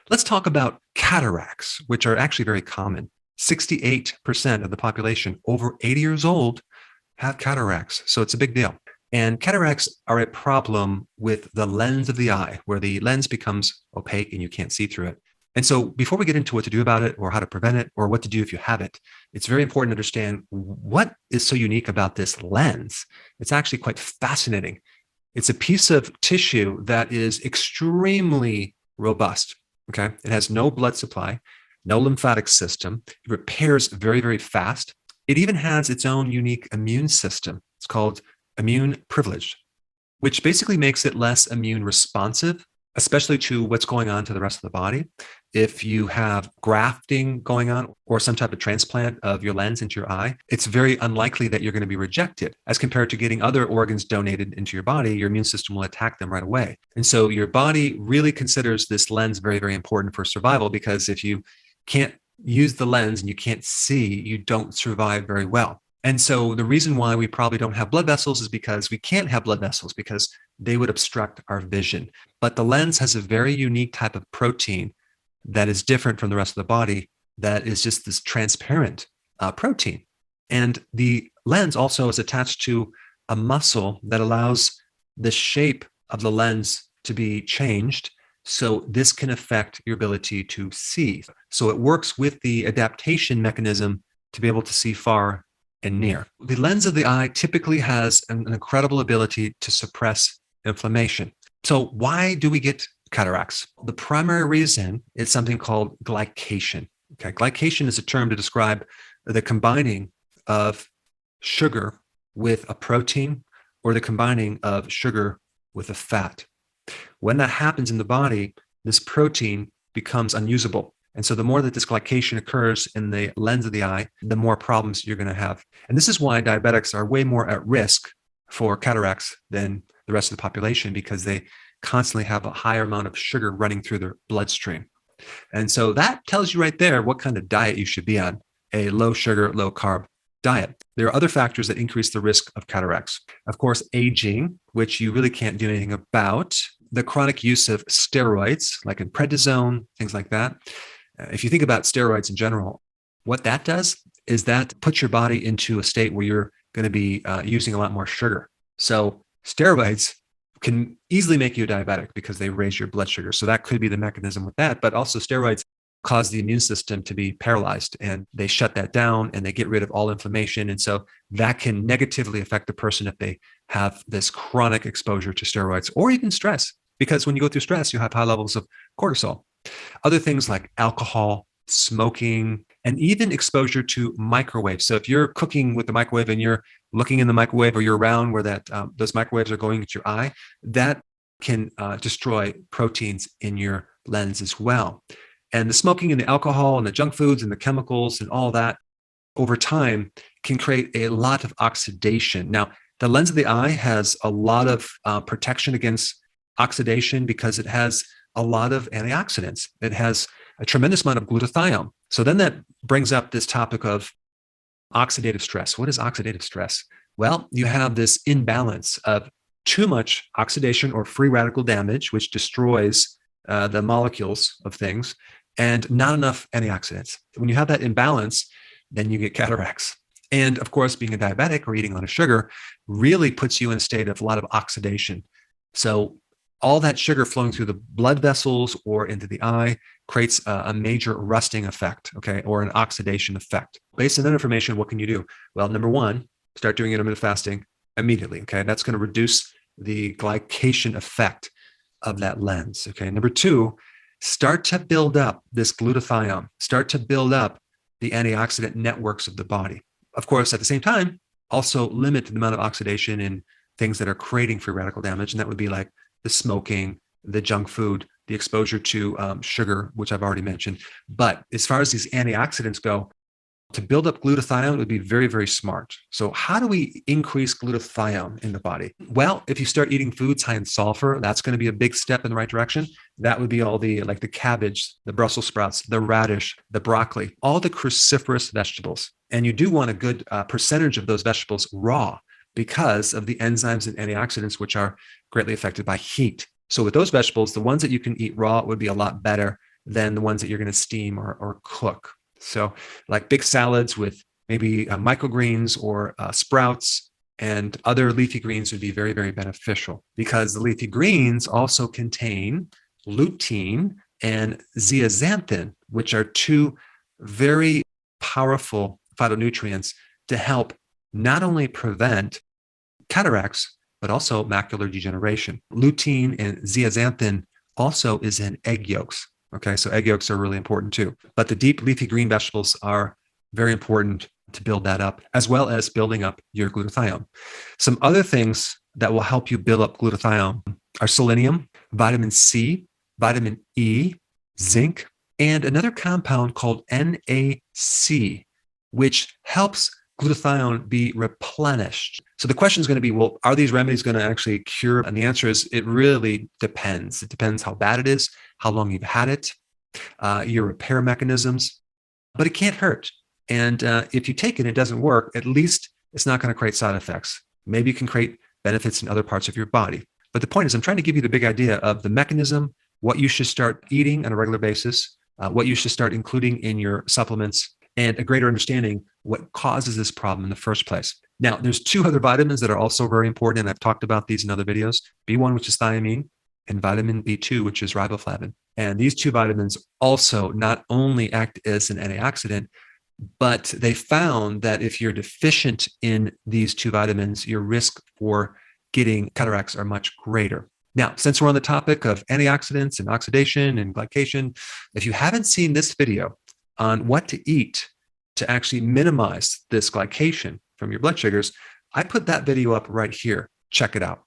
Let's talk about cataracts, which are actually very common. 68% of the population over 80 years old have cataracts. So it's a big deal. And cataracts are a problem with the lens of the eye, where the lens becomes opaque and you can't see through it. And so before we get into what to do about it or how to prevent it or what to do if you have it, it's very important to understand what is so unique about this lens. It's actually quite fascinating. It's a piece of tissue that is extremely robust. Okay. It has no blood supply, no lymphatic system. It repairs very, very fast. It even has its own unique immune system. It's called immune privileged, which basically makes it less immune responsive, especially to what's going on to the rest of the body. If you have grafting going on or some type of transplant of your lens into your eye, it's very unlikely that you're going to be rejected as compared to getting other organs donated into your body. Your immune system will attack them right away. And so your body really considers this lens very, very important for survival, because if you can't use the lens and you can't see, you don't survive very well. And so the reason why we probably don't have blood vessels is because we can't have blood vessels because they would obstruct our vision. But the lens has a very unique type of protein that is different from the rest of the body, that is just this transparent protein. And the lens also is attached to a muscle that allows the shape of the lens to be changed. So this can affect your ability to see. So it works with the adaptation mechanism to be able to see far and near. The lens of the eye typically has an incredible ability to suppress inflammation. So why do we get cataracts? The primary reason is something called glycation. Okay, glycation is a term to describe the combining of sugar with a protein or the combining of sugar with a fat. When that happens in the body, this protein becomes unusable. And so the more that this glycation occurs in the lens of the eye, the more problems you're going to have. And this is why diabetics are way more at risk for cataracts than the rest of the population, because they constantly have a higher amount of sugar running through their bloodstream. And so that tells you right there what kind of diet you should be on: a low sugar, low carb diet. There are other factors that increase the risk of cataracts. Of course, aging, which you really can't do anything about. The chronic use of steroids, like in prednisone, things like that. If you think about steroids in general, what that does is that puts your body into a state where you're going to be using a lot more sugar. So steroids can easily make you a diabetic because they raise your blood sugar. So that could be the mechanism with that. But also steroids cause the immune system to be paralyzed, and they shut that down and they get rid of all inflammation. And so that can negatively affect the person if they have this chronic exposure to steroids or even stress, because when you go through stress, you have high levels of cortisol. Other things like alcohol, smoking, and even exposure to microwaves. So if you're cooking with the microwave and you're looking in the microwave, or you're around where that those microwaves are going into your eye, that can destroy proteins in your lens as well. And the smoking and the alcohol and the junk foods and the chemicals and all that over time can create a lot of oxidation. Now, the lens of the eye has a lot of protection against oxidation because it has a lot of antioxidants. It has a tremendous amount of glutathione. So then that brings up this topic of oxidative stress. What is oxidative stress? Well, you have this imbalance of too much oxidation or free radical damage, which destroys the molecules of things, and not enough antioxidants. When you have that imbalance, then you get cataracts. And of course, being a diabetic or eating a lot of sugar really puts you in a state of a lot of oxidation. So all that sugar flowing through the blood vessels or into the eye creates a major rusting effect, okay, or an oxidation effect. Based on that information, what can you do? Well, number one, start doing intermittent fasting immediately, okay? That's going to reduce the glycation effect of that lens, okay? Number two, start to build up this glutathione, start to build up the antioxidant networks of the body. Of course, at the same time, also limit the amount of oxidation in things that are creating free radical damage, and that would be like the smoking, the junk food, the exposure to sugar, which I've already mentioned. But as far as these antioxidants go, to build up glutathione would be very, very smart. So how do we increase glutathione in the body? Well, if you start eating foods high in sulfur, that's going to be a big step in the right direction. That would be all the, like the cabbage, the Brussels sprouts, the radish, the broccoli, all the cruciferous vegetables. And you do want a good percentage of those vegetables raw, because of the enzymes and antioxidants, which are greatly affected by heat. So with those vegetables, the ones that you can eat raw would be a lot better than the ones that you're going to steam or cook. So like big salads with maybe microgreens or sprouts and other leafy greens would be very, very beneficial, because the leafy greens also contain lutein and zeaxanthin, which are two very powerful phytonutrients to help not only prevent cataracts, but also macular degeneration. Lutein and zeaxanthin also is in egg yolks. Okay, so egg yolks are really important too. But the deep leafy green vegetables are very important to build that up, as well as building up your glutathione. Some other things that will help you build up glutathione are selenium, vitamin C, vitamin E, zinc, and another compound called NAC, which helps glutathione be replenished. So the question is going to be, well, are these remedies going to actually cure? And the answer is, it really depends. It depends how bad it is, how long you've had it, your repair mechanisms, but it can't hurt. And if you take it and it doesn't work, at least it's not going to create side effects. Maybe you can create benefits in other parts of your body. But the point is, I'm trying to give you the big idea of the mechanism, what you should start eating on a regular basis, what you should start including in your supplements, and a greater understanding what causes this problem in the first place. Now, there's two other vitamins that are also very important, and I've talked about these in other videos. B1, which is thiamine, and vitamin B2, which is riboflavin. And these two vitamins also not only act as an antioxidant, but they found that if you're deficient in these two vitamins, your risk for getting cataracts are much greater. Now, since we're on the topic of antioxidants and oxidation and glycation, if you haven't seen this video on what to eat to actually minimize this glycation from your blood sugars, I put that video up right here. Check it out.